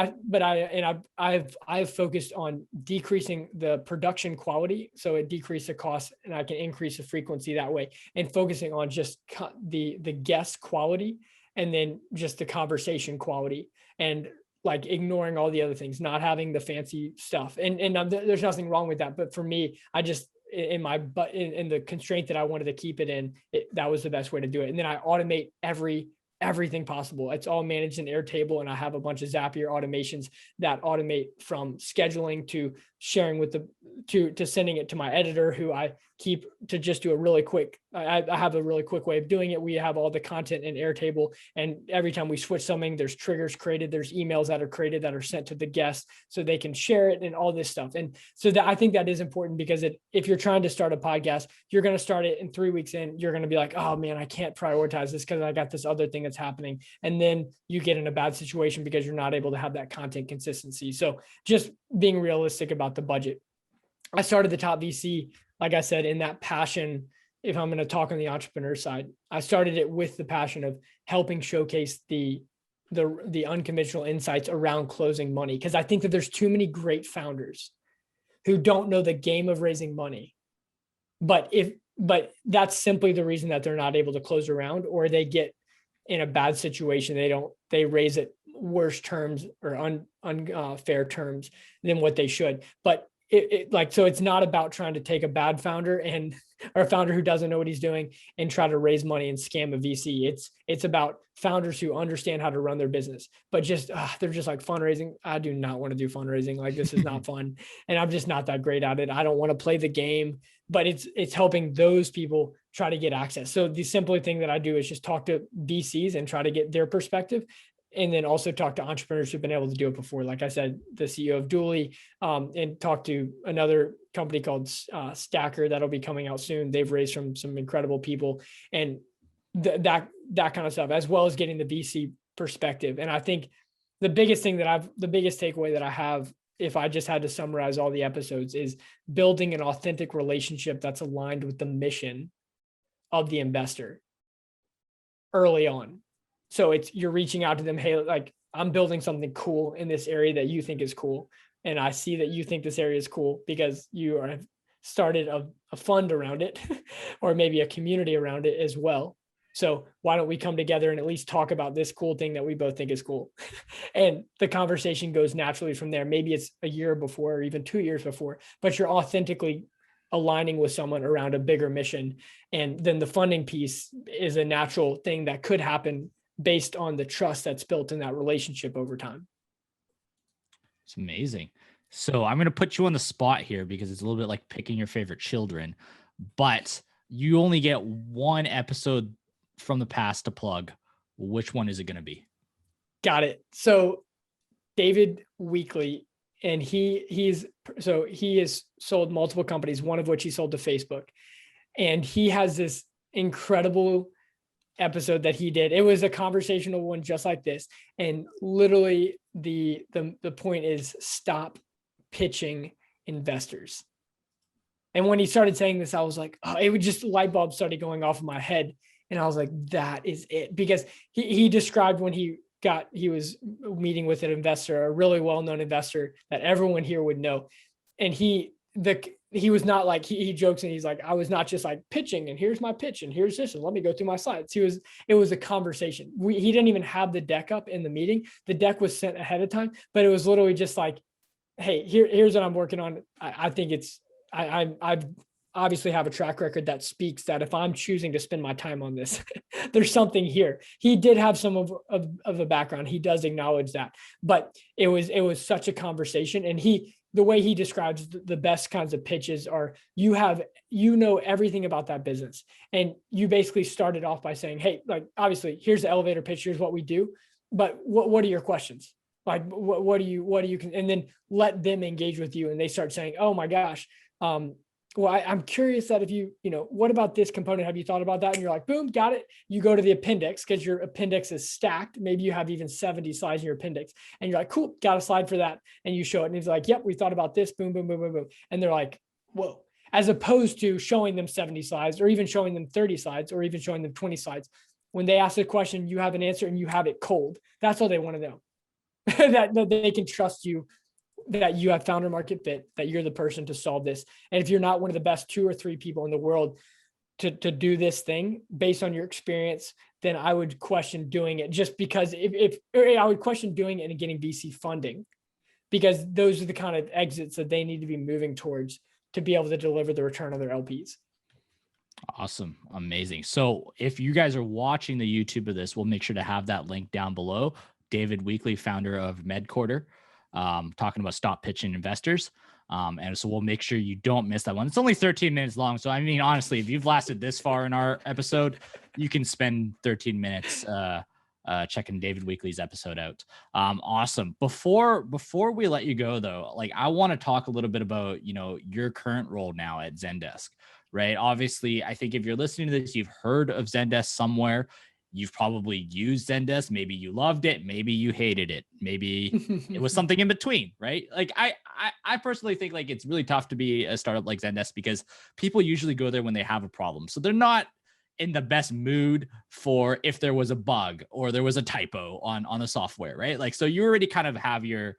Speaker 2: I've focused on decreasing the production quality. So it decreased the cost and I can increase the frequency that way, and focusing on just the guest quality and then just the conversation quality, and like ignoring all the other things, not having the fancy stuff. And there's nothing wrong with that. But for me, I just, in the constraint that I wanted to keep it in, that was the best way to do it. And then I automate everything possible. It's all managed in Airtable, and I have a bunch of Zapier automations that automate from scheduling to sharing to sending it to my editor, who I keep to just do a really quick. I have a really quick way of doing it. We have all the content in Airtable, and every time we switch something, there's triggers created, there's emails that are created that are sent to the guests so they can share it and all this stuff. And so I think that is important, because if you're trying to start a podcast, you're going to start it, and 3 weeks in, you're going to be like, oh man, I can't prioritize this because I got this other thing that's happening. And then you get in a bad situation because you're not able to have that content consistency. So just being realistic about the budget. I started the Top VC, like I said, in that passion. If I'm going to talk on the entrepreneur side, I started it with the passion of helping showcase the unconventional insights around closing money. Because I think that there's too many great founders who don't know the game of raising money. But that's simply the reason that they're not able to close a round, or they get in a bad situation. They raise at worse terms or unfair terms than what they should. But so it's not about trying to take a bad founder or a founder who doesn't know what he's doing and try to raise money and scam a VC. It's about founders who understand how to run their business, but they're just like, fundraising. I do not want to do fundraising. Like, this is not fun. And I'm just not that great at it. I don't want to play the game, but it's helping those people try to get access. So the simple thing that I do is just talk to VCs and try to get their perspective. And then also talk to entrepreneurs who've been able to do it before. Like I said, the CEO of Dooley, and talk to another company called Stacker that'll be coming out soon. They've raised from some incredible people, and that kind of stuff, as well as getting the VC perspective. And I think the biggest takeaway that I have, if I just had to summarize all the episodes, is building an authentic relationship that's aligned with the mission of the investor early on. So you're reaching out to them, hey, like, I'm building something cool in this area that you think is cool. And I see that you think this area is cool because you have started a fund around it or maybe a community around it as well. So why don't we come together and at least talk about this cool thing that we both think is cool? And the conversation goes naturally from there. Maybe it's a year before or even 2 years before, but you're authentically aligning with someone around a bigger mission. And then the funding piece is a natural thing that could happen based on the trust that's built in that relationship over time.
Speaker 1: It's amazing. So I'm going to put you on the spot here because it's a little bit like picking your favorite children, but you only get one episode from the past to plug. Which one is it going to be?
Speaker 2: Got it. So David Weekly, and he has sold multiple companies, one of which he sold to Facebook. And he has this incredible episode that he did. It was a conversational one just like this. And literally the point is, stop pitching investors. And when he started saying this, I was like, oh, it would just light bulbs started going off in my head. And I was like, that is it. Because he described when he was meeting with an investor, a really well-known investor that everyone here would know. And he was not like, he jokes and he's like, I was not just like pitching and here's my pitch and here's this and let me go through my slides. It was a conversation. He didn't even have the deck up in the meeting. The deck was sent ahead of time, but it was literally just like, hey, here's what I'm working on. I think I've obviously have a track record that speaks that if I'm choosing to spend my time on this, there's something here. He did have some of a background. He does acknowledge that, but it was such a conversation. And the way he describes the best kinds of pitches are you know everything about that business. And you basically started off by saying, hey, like, obviously here's the elevator pitch, here's what we do, but what are your questions? Like, what do you and then let them engage with you. And they start saying, oh my gosh, well, I'm curious that if what about this component? Have you thought about that? And you're like, boom, got it. You go to the appendix because your appendix is stacked. Maybe you have even 70 slides in your appendix and you're like, cool, got a slide for that. And you show it and he's like, yep, we thought about this, boom, boom, boom, boom, boom. And they're like, whoa, as opposed to showing them 70 slides or even showing them 30 slides or even showing them 20 slides. When they ask a question, you have an answer and you have it cold. That's all they want to know. that they can trust you, that you have founder market fit, that you're the person to solve this. And if you're not one of the best 2 or 3 people in the world to do this thing based on your experience, then I would question doing it just because I would question doing it and getting VC funding, because those are the kind of exits that they need to be moving towards to be able to deliver the return on their LPs.
Speaker 1: Awesome. Amazing. So if you guys are watching the YouTube of this, we'll make sure to have that link down below. David Weekley, founder of MedQuarter, talking about stop pitching investors. And so we'll make sure you don't miss that one. It's only 13 minutes long. So, I mean, honestly, if you've lasted this far in our episode, you can spend 13 minutes checking David Weekley's episode out. Awesome. Before we let you go, though, like, I want to talk a little bit about, your current role now at Zendesk, right? Obviously, I think if you're listening to this, you've heard of Zendesk somewhere. You've probably used Zendesk. Maybe you loved it. Maybe you hated it. Maybe it was something in between, right? Like I personally think like it's really tough to be a startup like Zendesk because people usually go there when they have a problem. So they're not in the best mood for if there was a bug or there was a typo on the software, right? Like, so you already kind of have your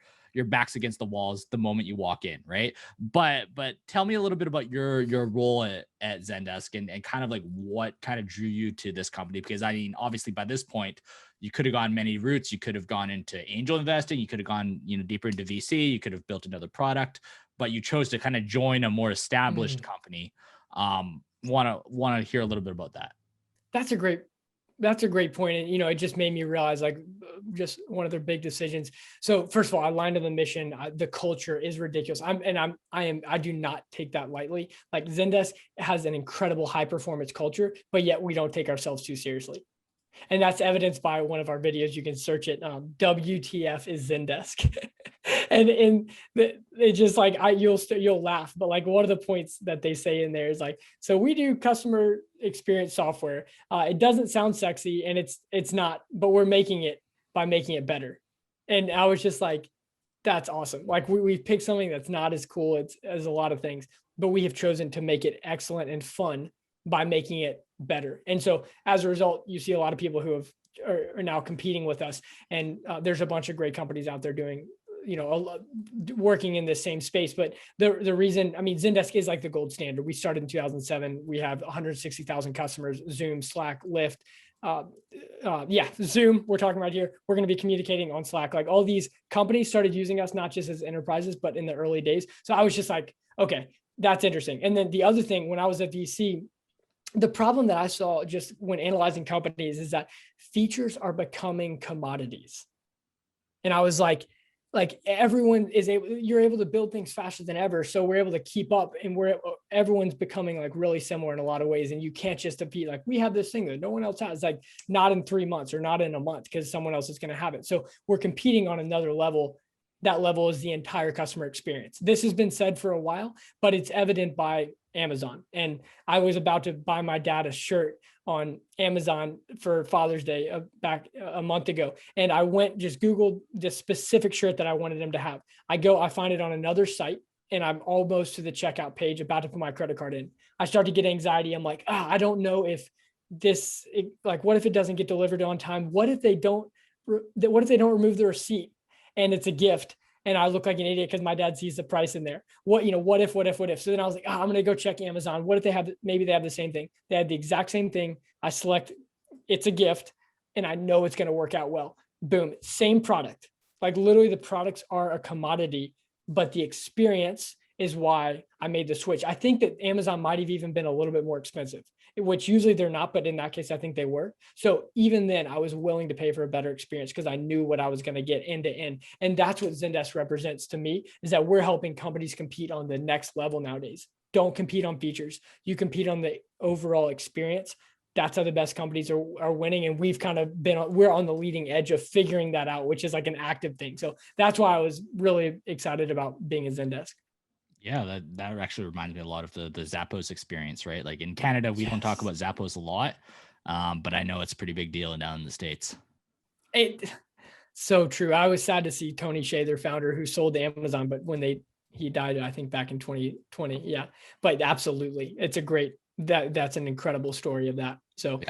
Speaker 1: backs against the walls the moment you walk in, right? But tell me a little bit about your role at Zendesk and kind of like what kind of drew you to this company. Because I mean, obviously by this point, you could have gone many routes. You could have gone into angel investing. You could have gone, deeper into VC. You could have built another product, but you chose to kind of join a more established company. Want to hear a little bit about that.
Speaker 2: That's a great point. And, it just made me realize like just one of their big decisions. So first of all, I aligned to the mission. The culture is ridiculous. I do not take that lightly. Like Zendesk has an incredible high performance culture, but yet we don't take ourselves too seriously. And that's evidenced by one of our videos. You can search it. WTF is Zendesk. and they just like, you'll laugh, but like one of the points that they say in there is like, so we do customer experience software. It doesn't sound sexy and it's not, but we're making it by making it better. And I was just like, that's awesome. Like we've picked something that's not as cool as a lot of things, but we have chosen to make it excellent and fun by making it better. And so as a result, you see a lot of people who are now competing with us. And there's a bunch of great companies out there doing, working in the same space. But the reason, I mean, Zendesk is like the gold standard. We started in 2007. We have 160,000 customers, Zoom, Slack, Lyft. Zoom, we're talking about here. We're going to be communicating on Slack. Like all these companies started using us, not just as enterprises, but in the early days. So I was just like, okay, that's interesting. And then the other thing, when I was at VC, the problem that I saw just when analyzing companies is that features are becoming commodities. And I was like everyone you're able to build things faster than ever. So we're able to keep up and everyone's becoming like really similar in a lot of ways. And you can't just compete. Like we have this thing that no one else has, like not in 3 months or not in a month because someone else is going to have it. So we're competing on another level. That level is the entire customer experience. This has been said for a while, but it's evident by Amazon. And I was about to buy my dad a shirt on Amazon for Father's Day back a month ago. And I just Googled the specific shirt that I wanted him to have. I find it on another site and I'm almost to the checkout page, about to put my credit card in. I start to get anxiety. I'm like, I don't know if what if it doesn't get delivered on time? What if they don't remove the receipt and it's a gift? And I look like an idiot because my dad sees the price in there. What if? So then I was like, I'm going to go check Amazon. What if maybe they have the same thing? They had the exact same thing. I select, it's a gift, and I know it's going to work out well. Boom, same product. Like literally the products are a commodity, but the experience is why I made the switch. I think that Amazon might have even been a little bit more expensive, which usually they're not, but in that case, I think they were. So even then I was willing to pay for a better experience because I knew what I was going to get end to end. And that's what Zendesk represents to me, is that we're helping companies compete on the next level nowadays. Don't compete on features. You compete on the overall experience. That's how the best companies are winning. And we've kind of we're on the leading edge of figuring that out, which is like an active thing. So that's why I was really excited about being a Zendesk.
Speaker 1: Yeah, that actually reminds me a lot of the Zappos experience, right? Like in Canada, we don't talk about Zappos a lot, but I know it's a pretty big deal down in the States.
Speaker 2: So true. I was sad to see Tony Hsieh, their founder, who sold to Amazon, but when he died, I think back in 2020. Yeah, but absolutely, it's a great, that's an incredible story of that. So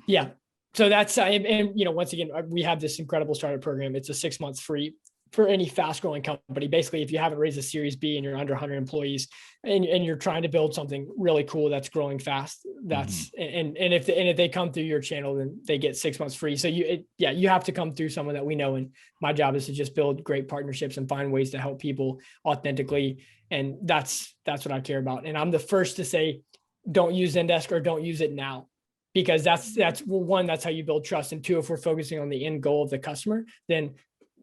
Speaker 2: yeah. So that's, and once again, we have this incredible startup program. It's a 6 months free for any fast growing company. Basically, if you haven't raised a Series B and you're under 100 employees and you're trying to build something really cool that's growing fast, that's and if they come through your channel, then they get 6 months free. So you have to come through someone that we know. And my job is to just build great partnerships and find ways to help people authentically. And that's what I care about. And I'm the first to say, don't use Zendesk or don't use it now, because that's one, that's how you build trust. And two, if we're focusing on the end goal of the customer, then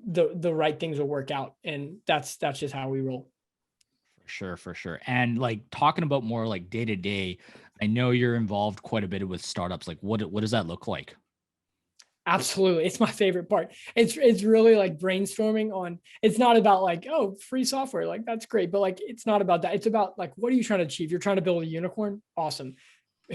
Speaker 2: the right things will work out. And that's just how we roll.
Speaker 1: For sure. And like talking about more like day to day, I know you're involved quite a bit with startups. Like what does that look like?
Speaker 2: Absolutely. It's my favorite part. It's really like brainstorming on, it's not about like, oh, free software, like that's great. But like, it's not about that. It's about like, what are you trying to achieve? You're trying to build a unicorn. Awesome.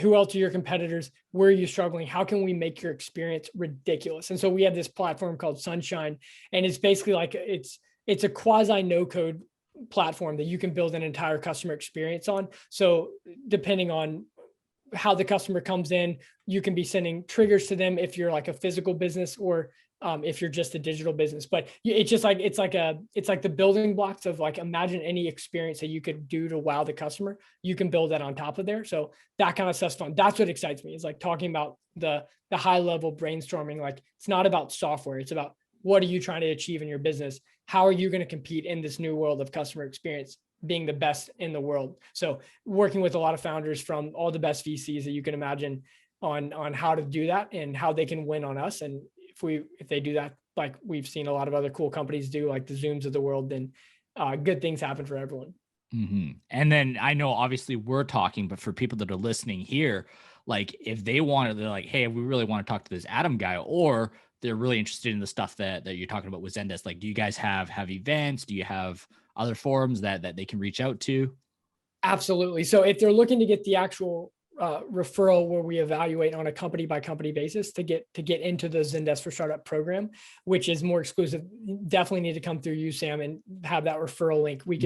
Speaker 2: Who else are your competitors? Where are you struggling? How can we make your experience ridiculous? And so we have this platform called Sunshine, and it's basically like, it's a quasi no code platform that you can build an entire customer experience on. So depending on how the customer comes in, you can be sending triggers to them if you're like a physical business, or if you're just a digital business. But it's just like, it's like the building blocks of like, imagine any experience that you could do to wow the customer, you can build that on top of there. So that kind of stuff's fun. That's what excites me, is like talking about the high level brainstorming. Like it's not about software. It's about, what are you trying to achieve in your business? How are you going to compete in this new world of customer experience, being the best in the world? So working with a lot of founders from all the best VCs that you can imagine on how to do that and how they can win on us. And if they do that, like we've seen a lot of other cool companies do, like the Zooms of the world, then good things happen for everyone.
Speaker 1: And then I know obviously we're talking, but for people that are listening here, like if they're like, hey, we really want to talk to this Adam guy, or they're really interested in the stuff that you're talking about with Zendesk, like, do you guys have events? Do you have other forums that they can reach out to?
Speaker 2: Absolutely. So if they're looking to get the actual referral, where we evaluate on a company by company basis to get into the Zendesk for Startup program, which is more exclusive, definitely need to come through you, Sam, and have that referral link. We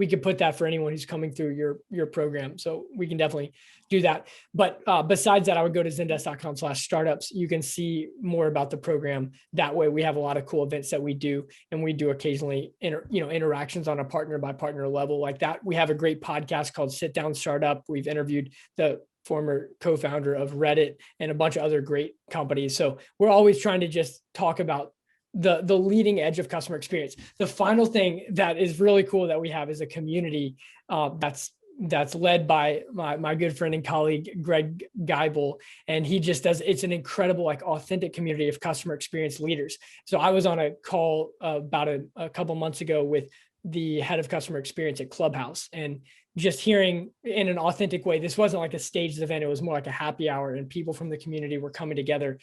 Speaker 2: could put that for anyone who's coming through your program. So we can definitely do that. But besides that, I would go to zendesk.com/startups. You can see more about the program that way. We have a lot of cool events that we do, and we do occasionally interactions on a partner by partner level like that. We have a great podcast called Sit Down Startup. We've interviewed the former co-founder of Reddit and a bunch of other great companies. So we're always trying to just talk about the leading edge of customer experience. The final thing that is really cool that we have is a community that's led by my good friend and colleague, Greg Geibel. And he just it's an incredible, like authentic community of customer experience leaders. So I was on a call about a couple months ago with the head of customer experience at Clubhouse, and just hearing in an authentic way, this wasn't like a staged event. It was more like a happy hour, and people from the community were coming together.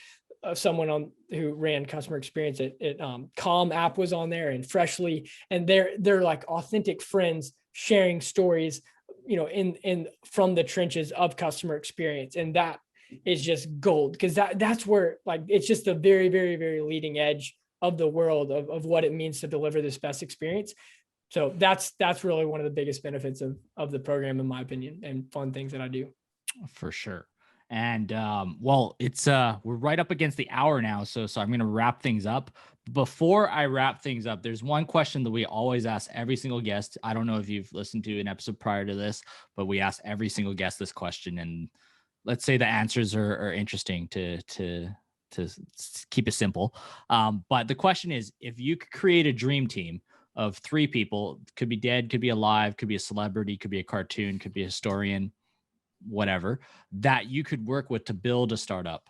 Speaker 2: Someone who ran customer experience at Calm app was on there, and Freshly, and they're like authentic friends sharing stories, in from the trenches of customer experience. And that is just gold, because that's where, like, it's just the very, very, very leading edge of the world of what it means to deliver this best experience. So that's really one of the biggest benefits of the program, in my opinion, and fun things that I do.
Speaker 1: For sure. And well, it's we're right up against the hour now, so I'm going to wrap things up. Before I wrap things up, there's one question that we always ask every single guest. I don't know if you've listened to an episode prior to this, but we ask every single guest this question, and let's say the answers are interesting to keep it simple. But the question is, if you could create a dream team of 3 people, could be dead, could be alive, could be a celebrity, could be a cartoon, could be a historian, whatever, that you could work with to build a startup,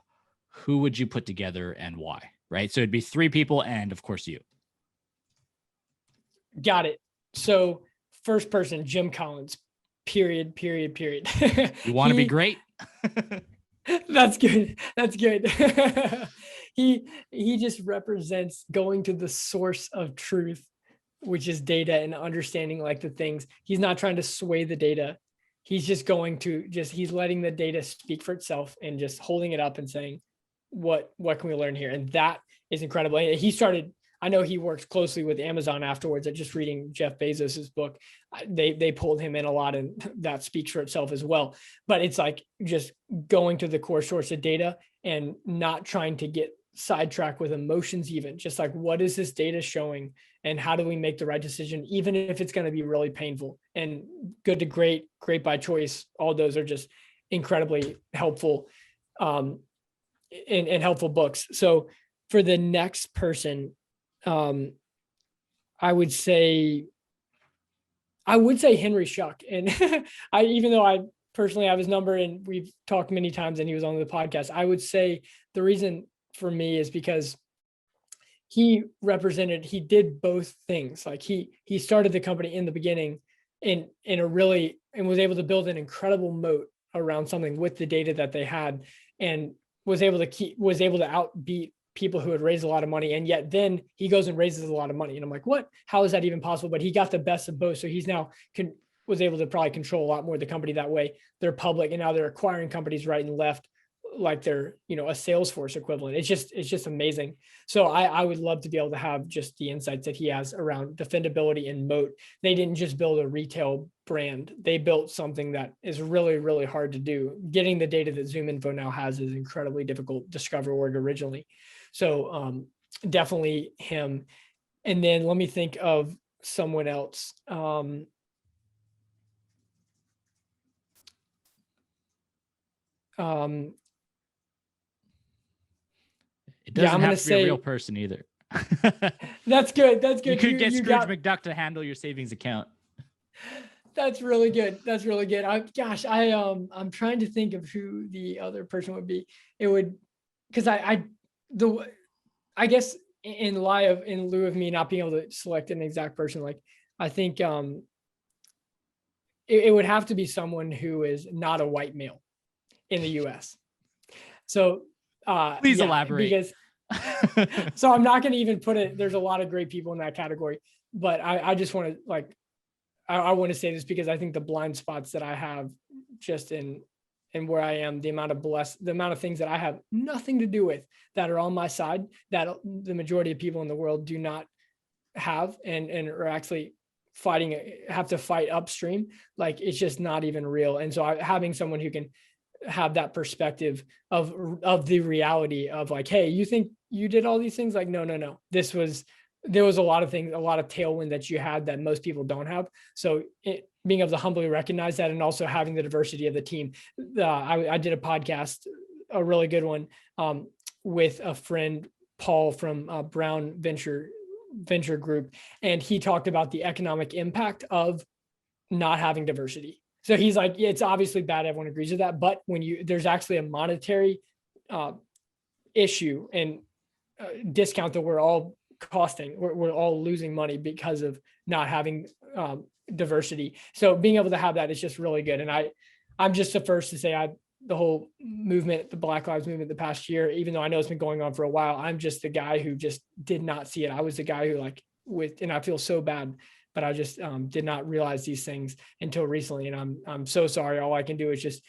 Speaker 1: who would you put together and why? Right. So it'd be 3 people and of course you.
Speaker 2: Got it. So first person, Jim Collins, period.
Speaker 1: You want to be great?
Speaker 2: That's good. That's good. He just represents going to the source of truth, which is data, and understanding like the things. He's not trying to sway the data. He's just going to he's letting the data speak for itself and just holding it up and saying, what can we learn here? And that is incredible. I know he works closely with Amazon afterwards. At just reading Jeff Bezos's book, they pulled him in a lot, and that speaks for itself as well. But it's like just going to the core source of data and not trying to get sidetracked with emotions, even just like, what is this data showing and how do we make the right decision, even if it's going to be really painful. And Good to Great, Great by Choice, all those are just incredibly helpful and helpful books. So for the next person, I would say Henry Schuck. And even though I personally have his number and we've talked many times and he was on the podcast, I would say the reason for me is because he did both things. Like he started the company in the beginning and was able to build an incredible moat around something with the data that they had, and was able to outbeat people who had raised a lot of money. And yet then he goes and raises a lot of money. And I'm like, what? How is that even possible? But he got the best of both. So he's now was able to probably control a lot more of the company that way. They're public and now they're acquiring companies right and left, like they're, a Salesforce equivalent. It's just amazing. So I would love to be able to have just the insights that he has around defendability and moat. They didn't just build a retail brand. They built something that is really, really hard to do. Getting the data that ZoomInfo now has is incredibly difficult. Discoverorg originally. So definitely him. And then let me think of someone else.
Speaker 1: It doesn't have to be a real person either.
Speaker 2: That's good. That's good.
Speaker 1: You could get Scrooge McDuck to handle your savings account.
Speaker 2: That's really good. That's really good. I'm trying to think of who the other person would be. It would, because I guess in lieu of me not being able to select an exact person, like I think it would have to be someone who is not a white male in the US. So
Speaker 1: please elaborate.
Speaker 2: Because so I'm not going to even put it. There's a lot of great people in that category, but I just want to I want to say this because I think the blind spots that I have just in where I am, the amount of things that I have nothing to do with that are on my side that the majority of people in the world do not have and are actually have to fight upstream. Like it's just not even real. And so having someone who can have that perspective of the reality of like, hey, you think you did all these things? Like, no. There was a lot of things, a lot of tailwind that you had that most people don't have. So being able to humbly recognize that, and also having the diversity of the team. I did a podcast, a really good one, with a friend, Paul from Brown Venture Group. And he talked about the economic impact of not having diversity. So he's like, yeah, it's obviously bad. Everyone agrees with that. But there's actually a monetary issue and discount that we're all costing. We're all losing money because of not having diversity. So being able to have that is just really good. And I'm just the first to say the whole movement, the Black Lives Movement the past year, even though I know it's been going on for a while, I'm just the guy who just did not see it. I was the guy who and I feel so bad, but I just did not realize these things until recently. And I'm so sorry. All I can do is just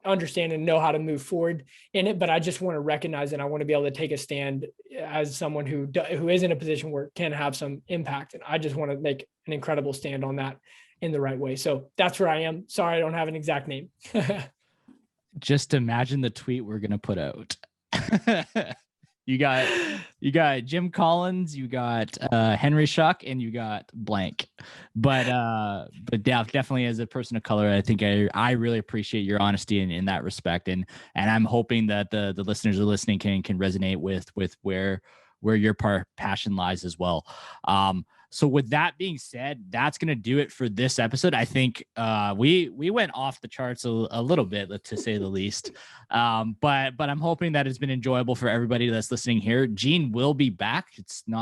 Speaker 2: understand and know how to move forward in it, but I just want to recognize and I want to be able to take a stand as someone who is in a position where it can have some impact. And I just want to make an incredible stand on that in the right way. So that's where I am. Sorry, I don't have an exact name.
Speaker 1: Just imagine the tweet we're going to put out. You got Jim Collins, you got Henry Schuck, and you got blank. But definitely as a person of color, I think I really appreciate your honesty in that respect. And I'm hoping that the listeners who are listening can resonate with where your passion lies as well. So with that being said, that's going to do it for this episode. I think we went off the charts a little bit, to say the least. But I'm hoping that it's been enjoyable for everybody that's listening here. Gene will be back.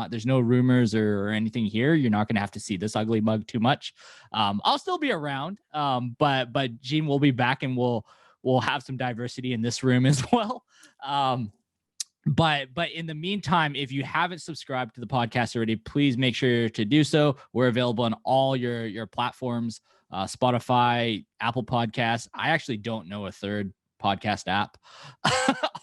Speaker 1: There's no rumors or anything here. You're not going to have to see this ugly mug too much. I'll still be around. But Gene will be back, and we'll have some diversity in this room as well. But in the meantime, if you haven't subscribed to the podcast already, please make sure to do so. We're available on all your platforms, Spotify, Apple Podcasts. I actually don't know a third podcast app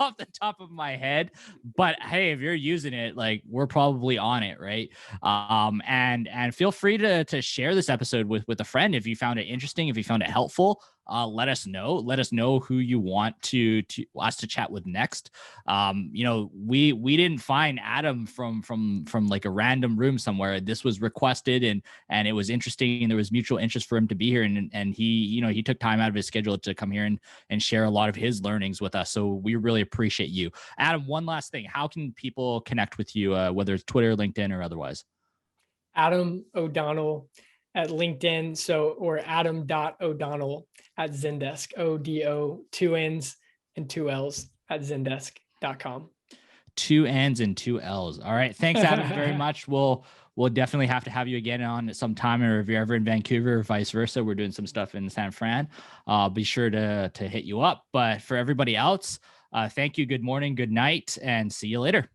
Speaker 1: off the top of my head, but hey, if you're using it, like, we're probably on it, right? And feel free to share this episode with a friend if you found it interesting, if you found it helpful. Let us know who you want us to chat with next. We didn't find Adam from like a random room somewhere. This was requested, and it was interesting, and there was mutual interest for him to be here, and he took time out of his schedule to come here and share a lot of his learnings with us. So we really appreciate you. Adam, one last thing, how can people connect with you, whether it's Twitter, LinkedIn, or otherwise?
Speaker 2: Adam O'Donnell at LinkedIn. Or Adam.O'Donnell at Zendesk, ODO, 2 N's and 2 L's at Zendesk.com.
Speaker 1: 2 N's and 2 L's. All right. Thanks, Adam, very much. We'll definitely have to have you again on at some time, or if you're ever in Vancouver or vice versa. We're doing some stuff in San Fran. Be sure to hit you up. But for everybody else, thank you. Good morning, good night, and see you later.